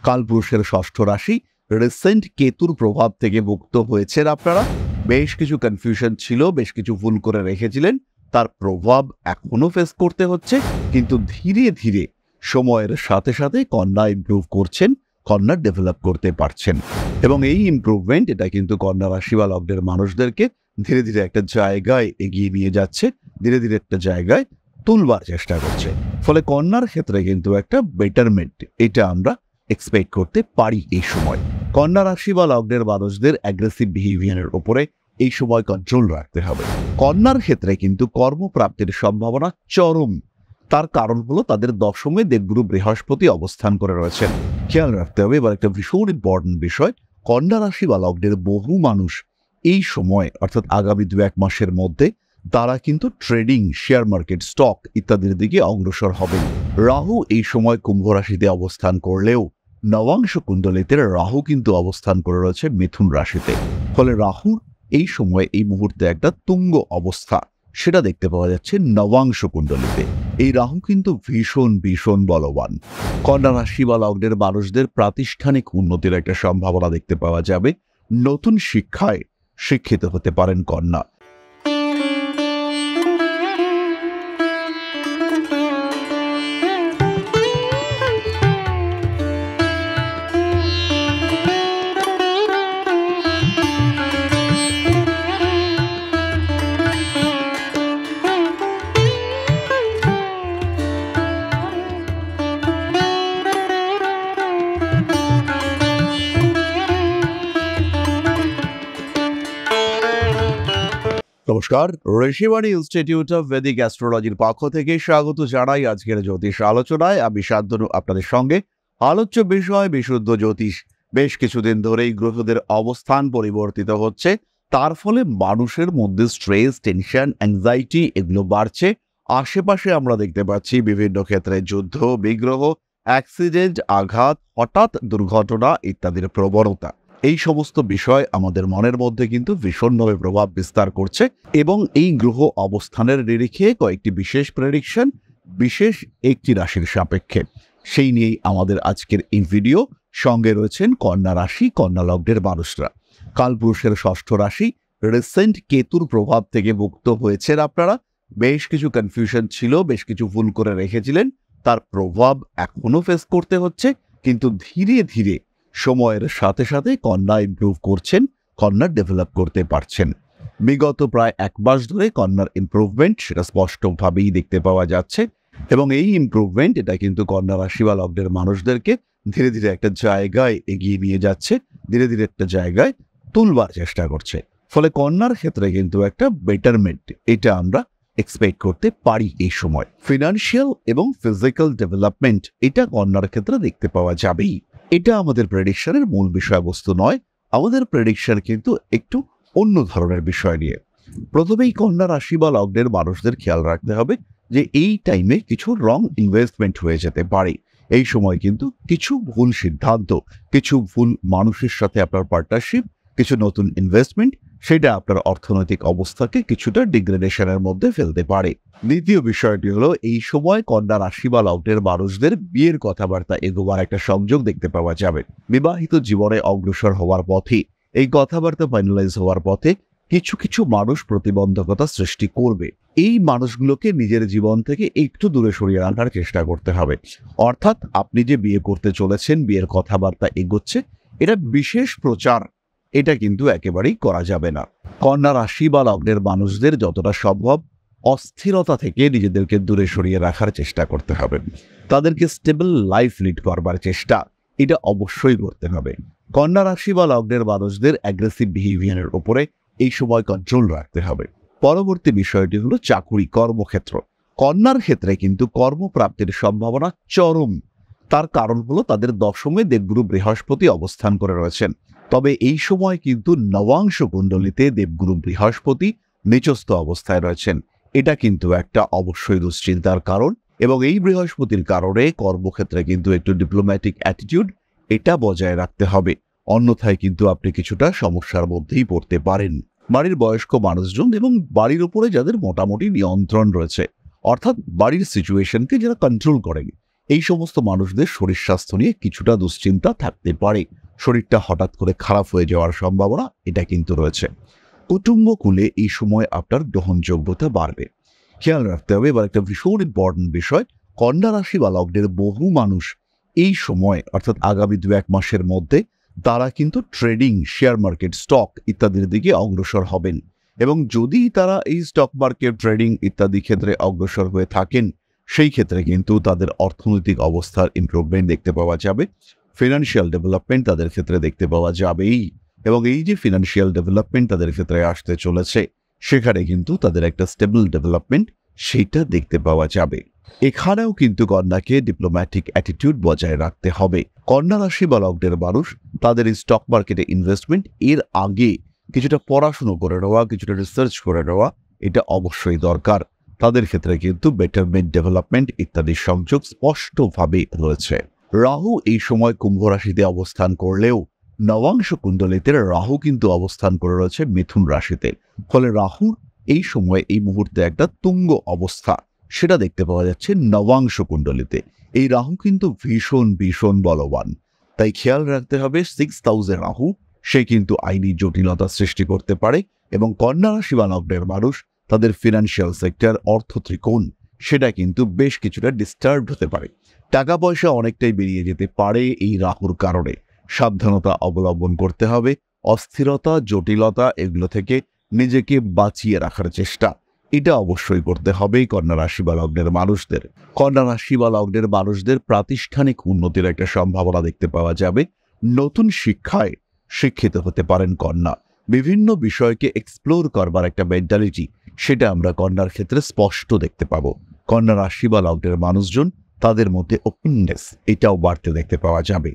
কালপুরুষের ষষ্ঠ রাশি রিসেন্ট কেতুর প্রভাব থেকে মুক্ত হয়েছেন আপনারা। বেশ কিছু কনফিউশন ছিল, বেশ কিছু ভুল করে রেখেছিলেন, তার প্রভাব এখনো ফেস করতে হচ্ছে, কিন্তু ধীরে ধীরে সময়ের সাথে সাথে কন্যা ইমপ্রুভ করছেন, কন্যা ডেভেলপ করতে পারছেন। এবং এই ইমপ্রুভমেন্ট এটা কিন্তু কন্যা রাশি বা লগ্নের মানুষদেরকে ধীরে ধীরে একটা জায়গায় এগিয়ে নিয়ে যাচ্ছে, ধীরে ধীরে একটা জায়গায় তুলবার চেষ্টা করছে। ফলে কন্যার ক্ষেত্রে কিন্তু একটা বেটারমেন্ট এটা আমরা এক্সপেক্ট করতে পারি। এই সময় কন্যা রাশি বা লগ্নের মানুষদের অ্যাগ্রেসিভ বিহেভিয়ারের উপরে এই সময় কন্ট্রোল রাখতে হবে। কন্যার ক্ষেত্রে কিন্তু কর্মপ্রাপ্তির সম্ভাবনা চরম। তার কারণ হলো তাদের দশমে দেবগুরু বৃহস্পতি অবস্থান করে রয়েছেন। খেয়াল রাখতে হবে এবার একটা ভীষণ ইম্পর্টেন্ট বিষয়, কন্যা রাশি বা লগ্নের বহু মানুষ এই সময় অর্থাৎ আগামী 2-1 মাসের মধ্যে তারা কিন্তু ট্রেডিং, শেয়ার মার্কেট, স্টক ইত্যাদির দিকে অগ্রসর হবেন। রাহু এই সময় কুম্ভ রাশিতে অবস্থান করলেও নবাংশ কুণ্ডলিতে রাহু কিন্তু অবস্থান করে রয়েছে মিথুন রাশিতে। ফলে রাহুর এই সময় এই মুহূর্তে একটা তুঙ্গ অবস্থা সেটা দেখতে পাওয়া যাচ্ছে নবাংশ কুণ্ডলিতে। এই রাহু কিন্তু ভীষণ ভীষণ বলবান। কন্যা রাশি বা লগ্নের মানুষদের প্রাতিষ্ঠানিক উন্নতির একটা সম্ভাবনা দেখতে পাওয়া যাবে। নতুন শিক্ষায় শিক্ষিত হতে পারেন কন্যা। নমস্কার, ঋষিবাণী ইনস্টিটিউট অফ ভেদিক অ্যাস্ট্রোলজির পক্ষ থেকে স্বাগত জানাই আজকের জ্যোতিষ আলোচনায়। আমি শান্তনু আপনাদের সঙ্গে। আলোচ্য বিষয় বিশুদ্ধ জ্যোতিষ। বেশ কিছুদিন ধরেই গ্রহদের অবস্থান পরিবর্তিত হচ্ছে, তার ফলে মানুষের মধ্যে স্ট্রেস, টেনশন, অ্যাংজাইটি এগুলো বাড়ছে। আশেপাশে আমরা দেখতে পাচ্ছি বিভিন্ন ক্ষেত্রে যুদ্ধ, বিগ্রহ, অ্যাক্সিডেন্ট, আঘাত, হঠাৎ দুর্ঘটনা ইত্যাদির প্রবণতা। এই সমস্ত বিষয় আমাদের মনের মধ্যে কিন্তু ভীষণভাবে প্রভাব বিস্তার করছে। এবং এই গ্রহ অবস্থানের নিরিখে কয়েকটি বিশেষ প্রেডিকশন বিশেষ একটি রাশির সাপেক্ষে, সেই নিয়েই আমাদের আজকের এই ভিডিও। সঙ্গে রয়েছেন কন্যা রাশি, কন্যা লগ্নের মানুষরা। কালপুরুষের ষষ্ঠ রাশি রিসেন্ট কেতুর প্রভাব থেকে মুক্ত হয়েছেন আপনারা। বেশ কিছু কনফিউশন ছিল, বেশ কিছু ভুল করে রেখেছিলেন, তার প্রভাব এখনো ফেস করতে হচ্ছে, কিন্তু ধীরে ধীরে সময়ের সাথে সাথে কন্যা ইমপ্রুভ করছেন, কন্যা ডেভেলপ করতে পারছেন। বিগত প্রায় 1 মাস ধরে কন্যার ইমপ্রুভমেন্ট সেটা স্পষ্টভাবেই দেখতে পাওয়া যাচ্ছে। এবং এই ইমপ্রুভমেন্ট এটা কিন্তু কন্যা রাশি বা লগ্নের মানুষদেরকে ধীরে ধীরে একটা জায়গায় এগিয়ে নিয়ে যাচ্ছে, ধীরে ধীরে একটা জায়গায় তুলবার চেষ্টা করছে। ফলে কন্যার ক্ষেত্রে কিন্তু একটা বেটারমেন্ট এটা আমরা এক্সপেক্ট করতে পারি। এই সময় ফিনান্সিয়াল এবং ফিজিক্যাল ডেভেলপমেন্ট এটা কন্যার ক্ষেত্রে দেখতে পাওয়া যাবেই। এটা আমাদের প্রেডিকশনের মূল বিষয়বস্তু নয়, আমাদের প্রেডিকশন কিন্তু একটু অন্য ধরনের বিষয় নিয়ে। প্রথমেই কন্যা রাশি বা লগ্নের মানুষদের খেয়াল রাখতে হবে যে এই টাইমে কিছু রং ইনভেস্টমেন্ট হয়ে যেতে পারে। এই সময় কিন্তু কিছু ভুল সিদ্ধান্ত, কিছু ভুল মানুষের সাথে আপনার পার্টনারশিপ, কিছু নতুন ইনভেস্টমেন্ট সেটা আপনার অর্থনৈতিক অবস্থাকে কিছুটা ডিগ্রেডেশনের মধ্যে ফেলতে পারে। দ্বিতীয় বিষয়টি হলো এই সময় কন্যা রাশি বা লগ্নের মানুষদের বিয়ের কথাবার্তা এগোবার একটা সংযোগ দেখতে পাওয়া যাবে। বিবাহিত জীবনে অগ্রসর হওয়ার পথে, এই কথাবার্তা ফাইনালাইজ হওয়ার পথে কিছু কিছু মানুষ প্রতিবন্ধকতা সৃষ্টি করবে। এই মানুষগুলোকে নিজের জীবন থেকে একটু দূরে সরিয়ে রাখার চেষ্টা করতে হবে। অর্থাৎ আপনি যে বিয়ে করতে চলেছেন, বিয়ের কথাবার্তা এগোচ্ছে, এটা বিশেষ প্রচার এটা কিন্তু একেবারেই করা যাবে না। কন্যা রাশি বা লগ্নের মানুষদের যতটা সম্ভব অস্থিরতা থেকে নিজেদেরকে দূরে সরিয়ে রাখার চেষ্টা করতে হবে। তাদেরকে স্টেবল লাইফ লিড করবার চেষ্টা এটা অবশ্যই করতে হবে। কন্যা রাশি বা লগ্নের মানুষদের অ্যাগ্রেসিভ বিহেভিয়ারের উপরে এই সময় কন্ট্রোল রাখতে হবে। পরবর্তী বিষয়টি হলো চাকুরি, কর্মক্ষেত্র। কন্যার ক্ষেত্রে কিন্তু কর্মপ্রাপ্তির সম্ভাবনা চরম। তার কারণ হলো তাদের দশমে দেবগুরু বৃহস্পতি অবস্থান করে রয়েছেন। তবে এই সময় কিন্তু নবাংশ কুণ্ডলিতে দেবগুরু বৃহস্পতি নিচস্থ অবস্থায় রয়েছেন। এটা কিন্তু একটা অবশ্যই দুশ্চিন্তার কারণ। এবং এই বৃহস্পতির কারণে কর্মক্ষেত্রে কিন্তু একটু ডিপ্লোম্যাটিক অ্যাটিটিউড এটা বজায় রাখতে হবে, অন্যথায় কিন্তু আপনি কিছুটা সমস্যার মধ্যেই পড়তে পারেন। বাড়ির বয়স্ক মানুষজন এবং বাড়ির উপরে যাদের মোটামুটি নিয়ন্ত্রণ রয়েছে, অর্থাৎ বাড়ির সিচুয়েশনকে যারা কন্ট্রোল করেন, এই সমস্ত মানুষদের শরীর স্বাস্থ্য নিয়ে কিছুটা দুশ্চিন্তা থাকতে পারে। শরীরটা হঠাৎ করে খারাপ হয়ে যাওয়ার সম্ভাবনা এটা কিন্তু রয়েছে। কুটুম্বকুলে এই সময় আপনার গ্রহণযোগ্যতা বাড়বে। খেয়াল রাখতে হবে এবার একটা ভীষণ ইম্পর্টেন্ট বিষয়, কন্যা রাশি বা লগ্নের বহু মানুষ এই সময় অর্থাৎ আগামী 2-1 মাসের মধ্যে তারা কিন্তু ট্রেডিং, শেয়ার মার্কেট, স্টক ইত্যাদির দিকে অগ্রসর হবেন। এবং যদি তারা এই স্টক মার্কেট, ট্রেডিং ইত্যাদি ক্ষেত্রে অগ্রসর হয়ে থাকেন, সেই ক্ষেত্রে কিন্তু তাদের অর্থনৈতিক অবস্থার ইমপ্রুভমেন্ট দেখতে পাওয়া যাবে। ফিনান্সিয়াল ডেভেলপমেন্ট তাদের ক্ষেত্রে দেখতে পাওয়া যাবেই। এবং এই যে ফিনান্সিয়াল ডেভেলপমেন্ট তাদের ক্ষেত্রে আসতে চলেছে, সেখানে কিন্তু তাদের একটা স্টেবল ডেভেলপমেন্ট সেইটা দেখতে পাওয়া যাবে। এখানেও কিন্তু কন্যাকে ডিপ্লোম্যাটিক অ্যাটিটিউড বজায় রাখতে হবে। কন্যা রাশি বা লগ্নের মানুষ তাদের এই স্টক মার্কেটে ইনভেস্টমেন্ট এর আগে কিছুটা পড়াশুনো করে নেওয়া, কিছুটা রিসার্চ করে নেওয়া এটা অবশ্যই দরকার। তাদের ক্ষেত্রে কিন্তু বেটারমেন্ট, ডেভেলপমেন্ট ইত্যাদির সংযোগ স্পষ্টভাবে রয়েছে। রাহু এই সময় কুম্ভ রাশিতে অবস্থান করলেও নবাংশ কুণ্ডলিতে রাহু কিন্তু অবস্থান করে রয়েছে মিথুন রাশিতে। ফলে রাহুর এই সময় এই মুহূর্তে একটা তুঙ্গ অবস্থা সেটা দেখতে পাওয়া যাচ্ছে নবাংশ কুণ্ডলিতে। এই রাহু কিন্তু ভীষণ ভীষণ বলবান, তাই খেয়াল রাখতে হবে 6th হাউসে রাহু সে কিন্তু আইনি জটিলতা সৃষ্টি করতে পারে। এবং কন্যা রাশি বা লগ্নের মানুষ তাদের ফিনান্সিয়াল সেক্টর, অর্থ ত্রিকোণ সেটা কিন্তু বেশ কিছুটা ডিস্টার্বড হতে পারে। টাকা পয়সা অনেকটাই বেরিয়ে যেতে পারে এই রাহুর কারণে। সাবধানতা অবলম্বন করতে হবে। অস্থিরতা, জটিলতা এগুলো থেকে নিজেকে বাঁচিয়ে রাখার চেষ্টা এটা অবশ্যই করতে হবে কন্যা রাশি বা লগ্নের মানুষদের। কন্যা রাশি বা লগ্নের মানুষদের প্রাতিষ্ঠানিক উন্নতির একটা সম্ভাবনা দেখতে পাওয়া যাবে। নতুন শিক্ষায় শিক্ষিত হতে পারেন কন্যা। বিভিন্ন বিষয়কে এক্সপ্লোর করবার একটা মেন্টালিটি সেটা আমরা কন্যার ক্ষেত্রে স্পষ্ট দেখতে পাবো। কন্যা রাশি বা লগ্নের মানুষজন তাদের মধ্যে ওপেননেস এটাও বাড়তে দেখতে পাওয়া যাবে।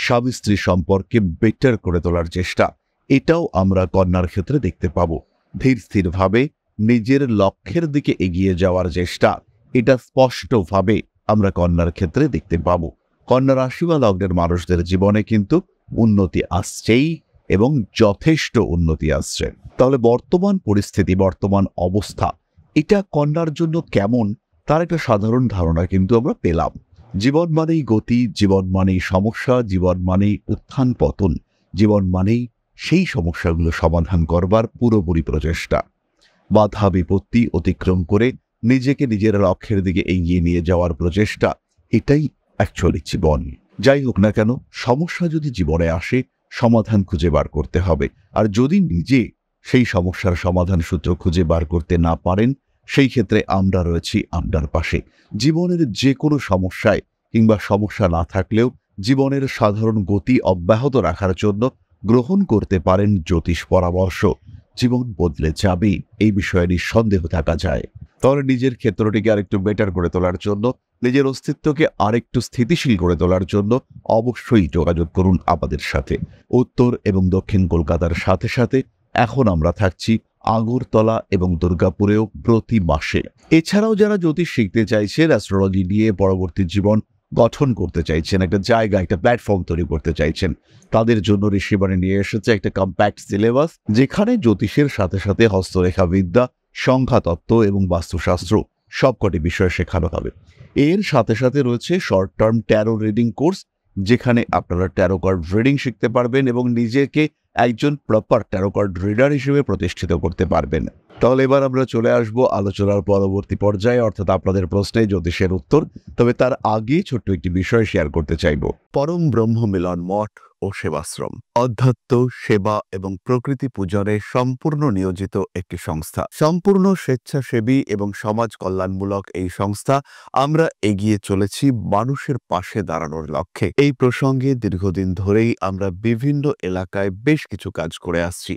স্বামী স্ত্রী সম্পর্কে বেটার করে তোলার চেষ্টা এটাও আমরা কন্যার ক্ষেত্রে দেখতে পাবো। ধীর স্থিরভাবে নিজের লক্ষ্যের দিকে এগিয়ে যাওয়ার চেষ্টা এটা স্পষ্টভাবে আমরা কন্যার ক্ষেত্রে দেখতে পাবো। কন্যা রাশি বা লগ্নের মানুষদের জীবনে কিন্তু উন্নতি আসছেই এবং যথেষ্ট উন্নতি আসছে। তাহলে বর্তমান পরিস্থিতি, বর্তমান অবস্থা এটা কন্যার জন্য কেমন তার একটা সাধারণ ধারণা কিন্তু আমরা পেলাম। জীবন মানেই গতি, জীবন মানেই সমস্যা, জীবন মানেই উত্থান পতন, জীবন মানেই সেই সমস্যাগুলো সমাধান করবার পুরোপুরি প্রচেষ্টা। বাধা বিপত্তি অতিক্রম করে নিজেকে নিজের লক্ষ্যের দিকে এগিয়ে নিয়ে যাওয়ার প্রচেষ্টা এটাই অ্যাকচুয়ালি জীবন। যাই হোক না কেন, সমস্যা যদি জীবনে আসে সমাধান খুঁজে বার করতে হবে। আর যদি নিজে সেই সমস্যার সমাধান সূত্র খুঁজে বার করতে না পারেন, সেই ক্ষেত্রে আমরা রয়েছি আপনার পাশে। জীবনের যে কোনো সমস্যায় কিংবা সমস্যা না থাকলেও জীবনের সাধারণ গতি অব্যাহত রাখার জন্য গ্রহণ করতে পারেন জ্যোতিষ পরামর্শ। জীবন বদলে যাবে এই বিষয়ে নিঃসন্দেহ থাকা যায়। তাহলে নিজের ক্ষেত্রটিকে আরেকটু বেটার করে তোলার জন্য, নিজের অস্তিত্বকে আরেকটু স্থিতিশীল করে তোলার জন্য অবশ্যই যোগাযোগ করুন আমাদের সাথে। উত্তর এবং দক্ষিণ কলকাতার সাথে সাথে এখন আমরা থাকছি আগরতলা এবং দুর্গাপুরেও প্রতি মাসে। এছাড়াও যারা জ্যোতিষ শিখতে চাইছেন, অ্যাস্ট্রোলজি নিয়ে পরবর্তী জীবন গঠন করতে চাইছেন, একটা জায়গা, একটা প্ল্যাটফর্ম তৈরি করতে চাইছেন, তাদের জন্য ঋষিবাণী নিয়ে এসেছে একটা কম্প্যাক্ট সিলেবাস, যেখানে জ্যোতিষের সাথে সাথে হস্তরেখা বিদ্যা, সংখ্যাতত্ত্ব এবং বাস্তুশাস্ত্র সবকটি বিষয় শেখানো হবে। এর সাথে সাথে রয়েছে short term taro reading course, যেখানে আপনারা ট্যারো কার্ড রিডিং শিখতে পারবেন এবং নিজেকে একজন প্রপার ট্যারো কার্ড রিডার হিসেবে প্রতিষ্ঠিত করতে পারবেন। তাহলে এবার আমরা চলে আসবো আলোচনার পরবর্তী পর্যায়ে, অর্থাৎ আপনাদের প্রশ্নে জ্যোতিষের উত্তর। তবে তার আগে ছোট্ট একটি বিষয় শেয়ার করতে চাইব। পরম ব্রহ্ম মিলন মঠ ও সেবাশ্রম অধ্যাত্ম, সেবা এবং প্রকৃতি পূজনে সম্পূর্ণ নিয়োজিত একটি সংস্থা। সম্পূর্ণ স্বেচ্ছাসেবী এবং সমাজ কল্যাণমূলক এই সংস্থা আমরা এগিয়ে চলেছি মানুষের পাশে দাঁড়ানোর লক্ষ্যে। এই প্রসঙ্গে দীর্ঘদিন ধরেই আমরা বিভিন্ন এলাকায় বেশ কিছু কাজ করে আসছি।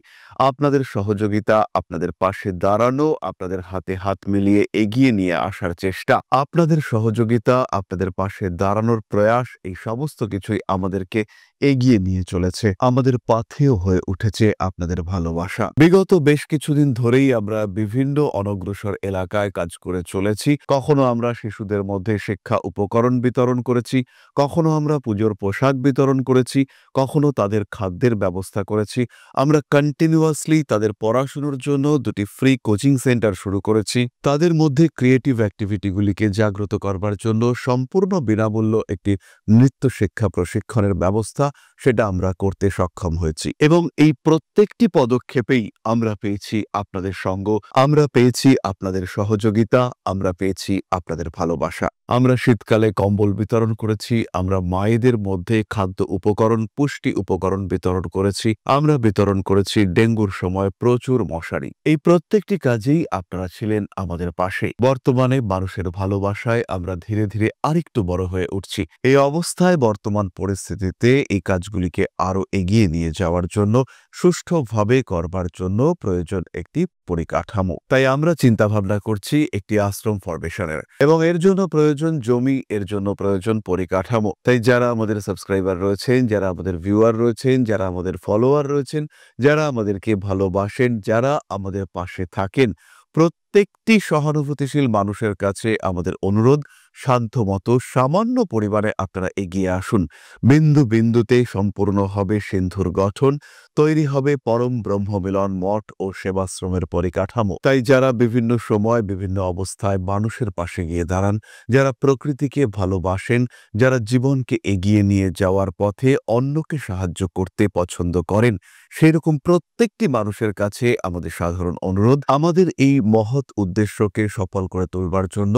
আপনাদের সহযোগিতা, আপনাদের পাশে দাঁড়ানো, আপনাদের হাতে হাত মিলিয়ে এগিয়ে নিয়ে আসার চেষ্টা, আপনাদের সহযোগিতা, আপনাদের পাশে দাঁড়ানোর প্রয়াস, এই সমস্ত কিছুই আমাদেরকে এগিয়ে এগিয়ে নিয়ে চলেছে, আমাদের পাথেয় হয়ে উঠেছে আপনাদের ভালোবাসা। বিগত বেশ কিছুদিন ধরেই আমরা বিভিন্ন অনগ্রসর এলাকায় কাজ করে চলেছি। কখনো আমরা শিশুদের মধ্যে শিক্ষা উপকরণ বিতরণ করেছি, কখনো আমরা পুজোর পোশাক বিতরণ করেছি, কখনো তাদের খাদ্যের ব্যবস্থা করেছি। আমরা কন্টিনিউয়াসলি তাদের পড়াশুনোর জন্য 2টি ফ্রি কোচিং সেন্টার শুরু করেছি। তাদের মধ্যে ক্রিয়েটিভ অ্যাক্টিভিটিগুলিকে জাগ্রত করবার জন্য সম্পূর্ণ বিনামূল্য একটি নৃত্য শিক্ষা প্রশিক্ষণের ব্যবস্থা সেটা আমরা করতে সক্ষম হয়েছি, এবং এই প্রত্যেকটি পদক্ষেপেই আমরা পেয়েছি আপনাদের সঙ্গ, আমরা পেয়েছি আপনাদের সহযোগিতা, আমরা পেয়েছি আপনাদের ভালোবাসা। আমরা শীতকালে কম্বল বিতরণ করেছি, আমরা মায়েদের মধ্যে খাদ্য উপকরণ, পুষ্টি উপকরণ বিতরণ করেছি, আমরা বিতরণ করেছি ডেঙ্গুর সময় প্রচুর মশারি। এই প্রত্যেকটি কাজেই আপনারা ছিলেন আমাদের পাশে। বর্তমানে মানুষের ভালোবাসায় আমরা ধীরে ধীরে আরেকটু বড় হয়ে উঠছি। এই অবস্থায় বর্তমান পরিস্থিতিতে এই কাজগুলিকে আরো এগিয়ে নিয়ে যাওয়ার জন্য, সুষ্ঠুভাবে করবার জন্য প্রয়োজন একটি পরিকাঠামো। তাই আমরা চিন্তা ভাবনা করছি একটি আশ্রম ফরমেশনের, এবং এর জন্য প্রয়োজন জমি, এর জন্য প্রয়োজন পরিকাঠামো। তাই যারা আমাদের সাবস্ক্রাইবার রয়েছেন, যারা আমাদের ভিউয়ার রয়েছেন, যারা আমাদের ফলোয়ার রয়েছেন, যারা আমাদেরকে ভালোবাসেন, যারা আমাদের পাশে থাকেন, প্রত্যেকটি সহানুভূতিশীল মানুষের কাছে আমাদের অনুরোধ, সাধ্যমতো সামান্য পরিমাণে আপনারা এগিয়ে আসুন। বিন্দু বিন্দুতে সম্পূর্ণ হবে সিন্ধুর গঠন, তৈরি হবে পরম ব্রহ্মমিলন মঠ ও সেবাশ্রমের পরিকাঠামো। তাই যারা বিভিন্ন সময় বিভিন্ন অবস্থায় মানুষের পাশে গিয়ে দাঁড়ান, যারা প্রকৃতিকে ভালোবাসেন, যারা জীবনকে এগিয়ে নিয়ে যাওয়ার পথে অন্যকে সাহায্য করতে পছন্দ করেন, সেরকম প্রত্যেকটি মানুষের কাছে আমাদের সাধারণ অনুরোধ, আমাদের এই মহৎ উদ্দেশ্যকে সফল করে তুলবার জন্য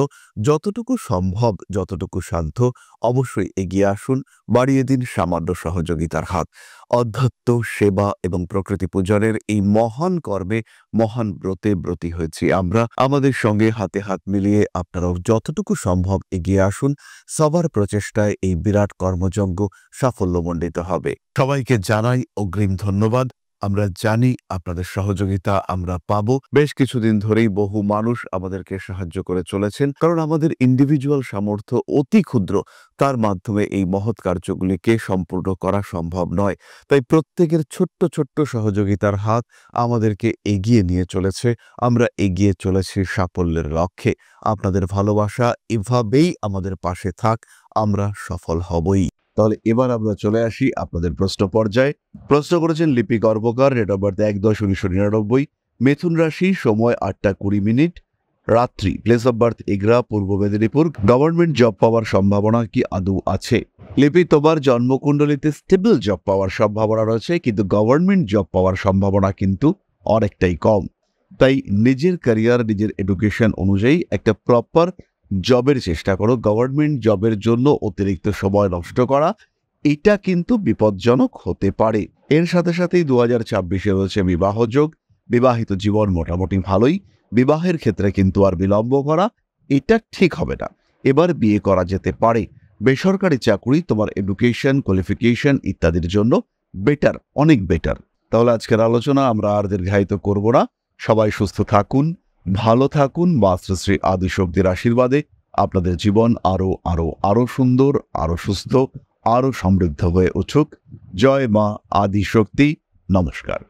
যতটুকু সম্ভব, যতটুকু সাধ্য, অবশ্যই এগিয়ে আসুন, বাড়িয়ে দিন সামান্য সহযোগিতার হাত। অধ্যাত্ম, সেবা এবং প্রকৃতি পূজনের এই মহান কর্মে, মহান ব্রতে ব্রতী হয়েছি আমরা। আমাদের সঙ্গে হাতে হাত মিলিয়ে আপনারাও যতটুকু সম্ভব এগিয়ে আসুন। সবার প্রচেষ্টায় এই বিরাট কর্মযজ্ঞ সাফল্যমণ্ডিত হবে। সবাইকে জানাই অগ্রিম ধন্যবাদ। আমরা জানি আপনাদের সহযোগিতা আমরা পাবো। বেশ কিছুদিন ধরেই বহু মানুষ আমাদেরকে সাহায্য করে চলেছেন, কারণ আমাদের ইন্ডিভিজুয়াল সামর্থ্য অতি ক্ষুদ্র, তার মাধ্যমে এই মহৎ কার্যগুলিকে সম্পূর্ণ করা সম্ভব নয়। তাই প্রত্যেকের ছোট্ট ছোট্ট সহযোগিতার হাত আমাদেরকে এগিয়ে নিয়ে চলেছে। আমরা এগিয়ে চলেছি সাফল্যের লক্ষ্যে। আপনাদের ভালোবাসা এভাবেই আমাদের পাশে থাক, আমরা সফল হবই। তাহলে এবার আমরা চলে আসি আপনাদের প্রশ্ন পর্যায়ে। প্রশ্ন করেছেন লিপি কর্মকার, ডেট অফ বার্থ 1-10-1999, মিথুন রাশি, সময় 8টা 20 মিনিট, রাত্রি, place of birth Egra, Purba Medinipur. Government job পাওয়ার সম্ভাবনা কি আদৌ আছে? লিপি, তোমার জন্মকুণ্ডলিতে স্টেবল জব পাওয়ার সম্ভাবনা রয়েছে, কিন্তু গভর্নমেন্ট জব পাওয়ার সম্ভাবনা কিন্তু অনেকটাই কম। তাই নিজের ক্যারিয়ার, নিজের এডুকেশন অনুযায়ী একটা প্রপার জবের চেষ্টা করো। গভর্নমেন্ট জবের জন্য অতিরিক্ত সময় নষ্ট করা, এটা কিন্তু বিপজ্জনক হতে পারে। এর সাথে সাথেই 2026-এ রয়েছে বিবাহযোগ। বিবাহিত জীবন মোটামুটি ভালোই। বিবাহের ক্ষেত্রে কিন্তু আর বিলম্ব করা এটা ঠিক হবে না। এবার বিয়ে করা যেতে পারে। বেসরকারি চাকরি তোমার এডুকেশন, কোয়ালিফিকেশন ইত্যাদির জন্য বেটার, অনেক বেটার। তাহলে আজকের আলোচনা আমরা আর দীর্ঘায়িত করব না। সবাই সুস্থ থাকুন, ভালো থাকুন। মাতৃশ্রী আদিশক্তির আশীর্বাদে আপনাদের জীবন আরো আরো আরো সুন্দর, আরো সুস্থ, আরো সমৃদ্ধ হয়ে উঠুক। জয় মা আদিশক্তি। নমস্কার।